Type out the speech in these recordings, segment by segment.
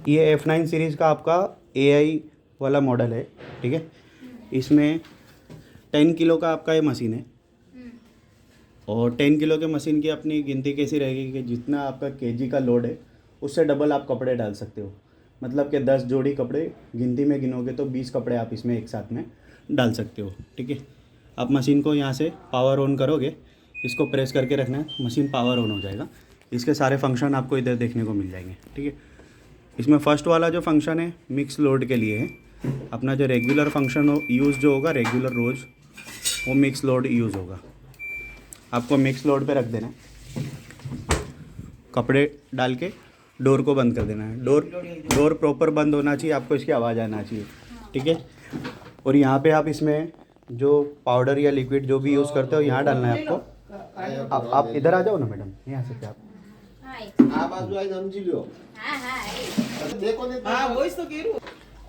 ये F9 series का आपका AI वाला मॉडल है, ठीक है। इसमें 10 किलो का आपका ये मशीन है और 10 किलो के मशीन की अपनी गिनती कैसी रहेगी कि जितना आपका केजी का लोड है उससे डबल आप कपड़े डाल सकते हो। मतलब कि 10 जोड़ी कपड़े गिनती में गिनोगे तो 20 कपड़े आप इसमें एक साथ में डाल सकते हो, ठीक है। आप मशीन को यहाँ से पावर ऑन करोगे, इसको प्रेस करके रखना है, मशीन पावर ऑन हो जाएगा। इसके सारे फंक्शन आपको इधर देखने को मिल जाएंगे, ठीक है। इसमें फर्स्ट वाला जो फंक्शन है मिक्स लोड के लिए है। अपना जो रेगुलर फंक्शन यूज़ जो होगा रेगुलर रोज़, वो मिक्स लोड यूज़ होगा। आपको मिक्स लोड पे रख देना है, कपड़े डाल के डोर को बंद कर देना है। डोर प्रॉपर बंद होना चाहिए, आपको इसकी आवाज़ आना चाहिए, ठीक है। और यहाँ पे आप इसमें जो पाउडर या लिक्विड जो भी यूज़ करते हो यहाँ डालना है आपको। आप इधर आ जाओ ना मैडम, यहाँ से क्या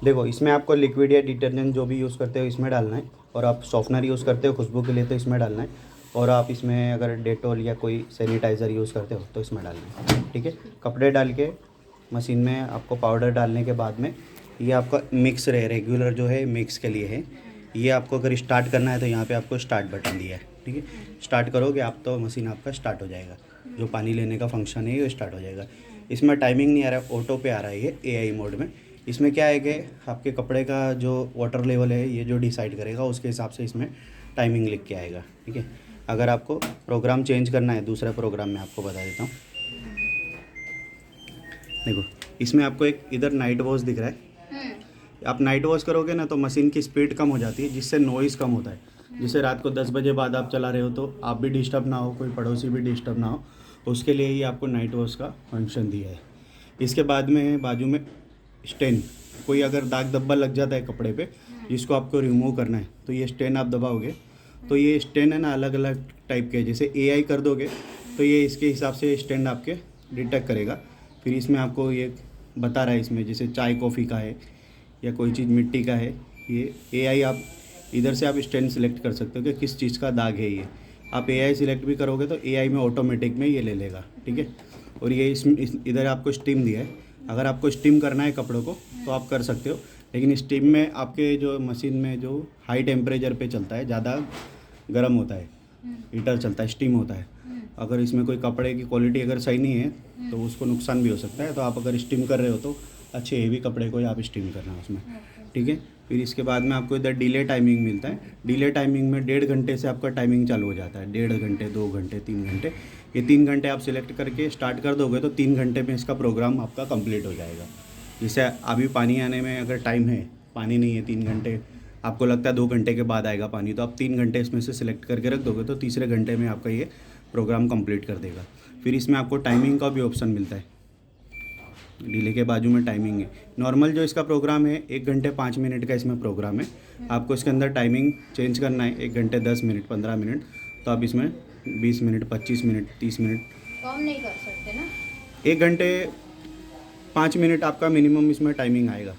देखो, इसमें आपको लिक्विड या डिटर्जेंट जो भी यूज़ करते हो इसमें डालना है। और आप सॉफ्टनर यूज़ करते हो खुशबू के लिए तो इसमें डालना है। और आप इसमें अगर डेटॉल या कोई सैनिटाइज़र यूज़ करते हो तो इसमें डालना है, ठीक है। कपड़े डाल के मशीन में आपको पाउडर डालने के बाद में ये आपका मिक्स रेगुलर जो है मिक्स के लिए है। ये आपको अगर स्टार्ट करना है तो यहाँ पे आपको स्टार्ट बटन दिया है, ठीक है। स्टार्ट करोगे आप तो मशीन आपका स्टार्ट हो जाएगा। जो पानी लेने का फंक्शन है ये स्टार्ट हो जाएगा। इसमें टाइमिंग नहीं आ रहा है, ऑटो पे आ रहा है ये AI मोड में। इसमें क्या है कि आपके कपड़े का जो वाटर लेवल है ये जो डिसाइड करेगा उसके हिसाब से इसमें टाइमिंग लिख के आएगा, ठीक है। अगर आपको प्रोग्राम चेंज करना है दूसरा प्रोग्राम में आपको बता देता हूँ। देखो, इसमें आपको एक इधर नाइट वॉश दिख रहा है। आप नाइट वॉश करोगे ना तो मशीन की स्पीड कम हो जाती है, जिससे नॉइज़ कम होता है। जिससे रात को 10 बजे बाद आप चला रहे हो तो आप भी डिस्टर्ब ना हो, कोई पड़ोसी भी डिस्टर्ब ना हो, उसके लिए ही आपको नाइट वॉश का फंक्शन दिया है। इसके बाद में है बाजू में स्टेन। कोई अगर दाग धब्बा लग जाता है कपड़े पे जिसको आपको रिमूव करना है तो ये स्टेन आप दबाओगे तो ये स्टेन है ना अलग अलग टाइप के, जैसे AI कर दोगे तो ये इसके हिसाब से स्टैंड आपके डिटेक्ट करेगा। फिर इसमें आपको ये बता रहा है, इसमें जैसे चाय कॉफ़ी का है या कोई चीज़ मिट्टी का है, ये AI आप इधर से आप स्टैंड सेलेक्ट कर सकते हो कि किस चीज़ का दाग है। ये आप AI सिलेक्ट भी करोगे तो AI में ऑटोमेटिक में ये ले लेगा, ठीक है। और ये इधर आपको स्टीम दिया है। अगर आपको स्टीम करना है कपड़ों को तो आप कर सकते हो, लेकिन स्टीम में आपके जो मशीन में जो हाई टेम्परेचर पे चलता है, ज़्यादा गर्म होता है, हीटर चलता है, स्टीम होता है। अगर इसमें कोई कपड़े की क्वालिटी अगर सही नहीं है तो उसको नुकसान भी हो सकता है। तो आप अगर स्टीम कर रहे हो तो अच्छे हेवी कपड़े को ही आप स्टीम करना उसमें, ठीक है। फिर इसके बाद में आपको इधर डिले टाइमिंग मिलता है। डिले टाइमिंग में 1.5 घंटे से आपका टाइमिंग चालू हो जाता है। 1.5 घंटे, 2 घंटे, 3 घंटे। ये 3 घंटे आप सिलेक्ट करके स्टार्ट कर दोगे तो 3 घंटे में इसका प्रोग्राम आपका कंप्लीट हो जाएगा। जैसे अभी पानी आने में अगर टाइम है, पानी नहीं है 3 घंटे, आपको लगता है 2 घंटे के बाद आएगा पानी, तो आप 3 घंटे इसमें से सिलेक्ट करके रख दोगे तो तीसरे घंटे में आपका ये प्रोग्राम कंप्लीट कर देगा। फिर इसमें आपको टाइमिंग का भी ऑप्शन मिलता है। डिले के बाजू में टाइमिंग है। नॉर्मल जो इसका प्रोग्राम है 1 घंटे 5 मिनट का इसमें प्रोग्राम है। आपको इसके अंदर टाइमिंग चेंज करना है 1 घंटे 10 मिनट 15 मिनट, तो आप इसमें 20 मिनट 25 मिनट 30 मिनट कम नहीं कर सकते ना। 1 घंटे 5 मिनट आपका मिनिमम इसमें टाइमिंग आएगा।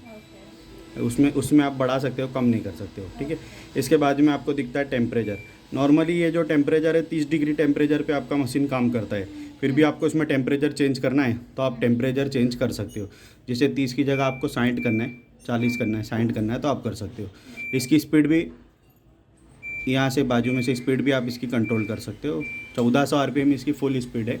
उसमें आप बढ़ा सकते हो, कम नहीं कर सकते हो, ठीक है। इसके बाद में आपको दिखता है टेम्परेचर। नॉर्मली ये जो टेम्परेचर है 30 डिग्री टेम्परेचर पे आपका मशीन काम करता है। फिर भी आपको इसमें टेम्परेचर चेंज करना है तो आप टेम्परेचर चेंज कर सकते हो। जैसे 30 की जगह आपको 60 करना है, 40 करना है, 60 करना है तो आप कर सकते हो। इसकी स्पीड भी यहाँ से बाजू में से स्पीड भी आप इसकी कंट्रोल कर सकते हो। 1400 RPM इसकी फुल स्पीड है।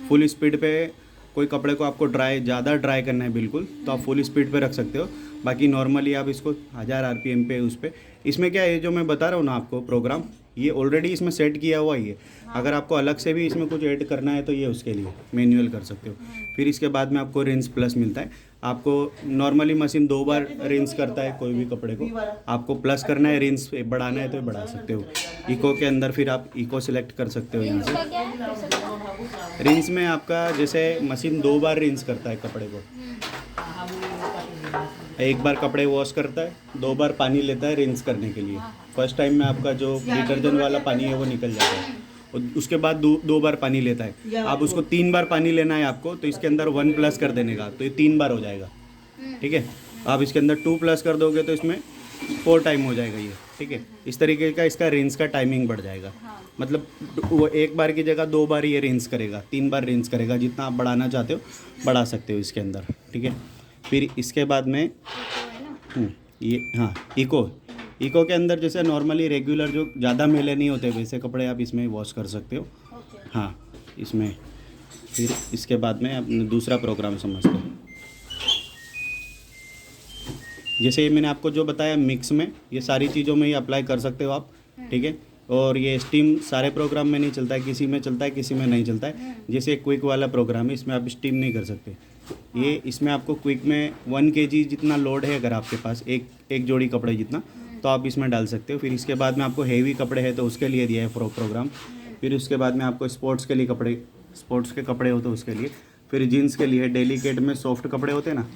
फुल स्पीड पे कोई कपड़े को आपको ज़्यादा ड्राई करना है बिल्कुल तो आप फुल स्पीड पे रख सकते हो। बाकी नॉर्मली आप इसको 1000 RPM पे उस पर। इसमें क्या है जो मैं बता रहा हूँ ना आपको प्रोग्राम, ये ऑलरेडी इसमें सेट किया हुआ ही है। अगर आपको अलग से भी इसमें कुछ ऐड करना है तो ये उसके लिए मैनुअल कर सकते हो। फिर इसके बाद में आपको रिंस प्लस मिलता है। आपको नॉर्मली मशीन 2 बार रिंस करता है कोई भी कपड़े को, आपको प्लस करना है, रिंस बढ़ाना है तो बढ़ा सकते हो। इको के अंदर फिर आप इको सिलेक्ट कर सकते हो यहाँ से। रिंस में आपका जैसे मशीन 2 बार रिंस करता है कपड़े को, 1 बार कपड़े वॉश करता है, 2 बार पानी लेता है रिंस करने के लिए। फर्स्ट टाइम में आपका जो डिटर्जेंट वाला पानी है वो निकल जाता है और उसके बाद 2 बार पानी लेता है। आप उसको 3 बार पानी लेना है आपको, तो इसके अंदर 1 प्लस कर देने का, तो ये 3 बार हो जाएगा, ठीक है। आप इसके अंदर 2 प्लस कर दोगे तो इसमें 4 टाइम हो जाएगा ये। ठीक है। इस तरीके का इसका रिंस का टाइमिंग बढ़ जाएगा। हाँ। मतलब वो एक बार की जगह 2 बार ये रिंस करेगा, 3 बार रिंस करेगा, जितना आप बढ़ाना चाहते हो बढ़ा सकते हो इसके अंदर, ठीक है। फिर इसके बाद में ये हाँ इको के अंदर जैसे नॉर्मली रेगुलर जो ज़्यादा मैले नहीं होते वैसे कपड़े आप इसमें वॉश कर सकते हो। हाँ इसमें फिर इसके बाद में अपने दूसरा प्रोग्राम समझते हैं। जैसे ये मैंने आपको जो बताया मिक्स में, ये सारी चीज़ों में ही अप्लाई कर सकते हो आप, ठीक है। और ये स्टीम सारे प्रोग्राम में नहीं चलता है, किसी में चलता है किसी में नहीं चलता है। जैसे क्विक वाला प्रोग्राम है इसमें आप स्टीम नहीं कर सकते। ये इसमें आपको क्विक में 1 kg जितना लोड है अगर आपके पास एक जोड़ी कपड़े जितना, तो आप इसमें डाल सकते हो। फिर इसके बाद में आपको हेवी कपड़े हैं तो उसके लिए दिया है प्रोग्राम। फिर उसके बाद में आपको स्पोर्ट्स के लिए कपड़े, स्पोर्ट्स के कपड़े हो तो उसके लिए। फिर जीन्स के लिए डेलिकेट में सॉफ्ट कपड़े होते हैं ना,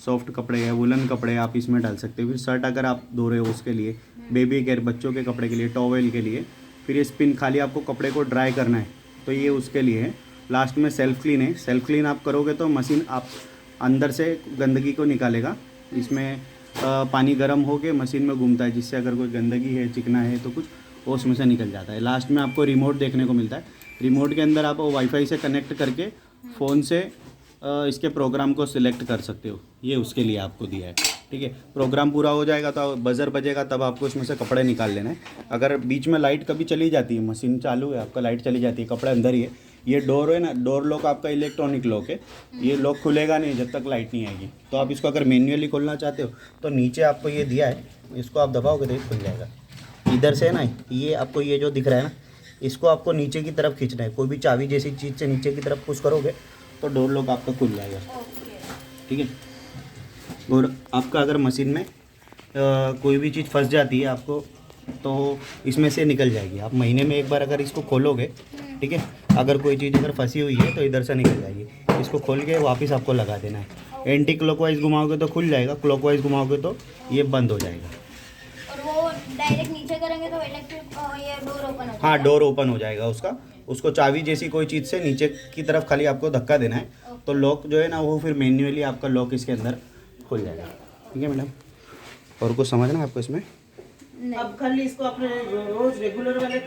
सॉफ्ट कपड़े है, वुलन कपड़े आप इसमें डाल सकते हो। फिर शर्ट अगर आप धो रहे हो उसके लिए, बेबी केयर बच्चों के कपड़े के लिए, टॉवेल के लिए। फिर ये स्पिन खाली आपको कपड़े को ड्राई करना है तो ये उसके लिए है। लास्ट में सेल्फ क्लीन है। सेल्फ क्लीन आप करोगे तो मशीन आप अंदर से गंदगी को निकालेगा। इसमें पानी गर्म होके मशीन में घूमता है, जिससे अगर कोई गंदगी है चिकना है तो कुछ वो उसमें से निकल जाता है। लास्ट में आपको रिमोट देखने को मिलता है। रिमोट के अंदर आप वाईफाई से कनेक्ट करके फ़ोन से इसके प्रोग्राम को सिलेक्ट कर सकते हो। ये उसके लिए आपको दिया है, ठीक है। प्रोग्राम पूरा हो जाएगा तो बजर बजेगा तब आपको इसमें से कपड़े निकाल लेना है। अगर बीच में लाइट कभी चली जाती है, मशीन चालू है आपका, लाइट चली जाती है, कपड़े अंदर ही है, ये डोर है ना, डोर लॉक आपका इलेक्ट्रॉनिक लॉक है, ये लॉक खुलेगा नहीं जब तक लाइट नहीं आएगी। तो आप इसको अगर मैन्युअली खोलना चाहते हो तो नीचे आपको ये दिया है, इसको आप दबाओगे तो ये खुल जाएगा। इधर से ना ये आपको ये जो दिख रहा है ना, इसको आपको नीचे की तरफ खींचना है। कोई भी चाबी जैसी चीज़ से नीचे की तरफ पुश करोगे तो डोर लॉक आपका खुल जाएगा, ठीक है। और आपका अगर मशीन में कोई भी चीज़ फंस जाती है आपको तो इसमें से निकल जाएगी। आप महीने में एक बार अगर इसको खोलोगे, ठीक है, अगर कोई चीज़ अगर फंसी हुई है तो इधर से निकल जाएगी। इसको खोल के वापस आपको लगा देना है। एंटी क्लॉकवाइज घुमाओगे तो खुल जाएगा, क्लॉकवाइज घुमाओगे तो ये बंद हो जाएगा। और वो डायरेक्ट नीचे करेंगे तो इलेक्ट्रिक ये डोर ओपन हो जाएगा। हाँ डोर ओपन हो जाएगा उसका। उसको चाबी जैसी कोई चीज़ से नीचे की तरफ खाली आपको धक्का देना है तो लॉक जो है ना वो फिर मैन्युअली आपका लॉक इसके अंदर खुल जाएगा, ठीक है मैडम। और कुछ समझना है आपको इसमें? अब खाली इसको अपने रोज रेगुलर वाले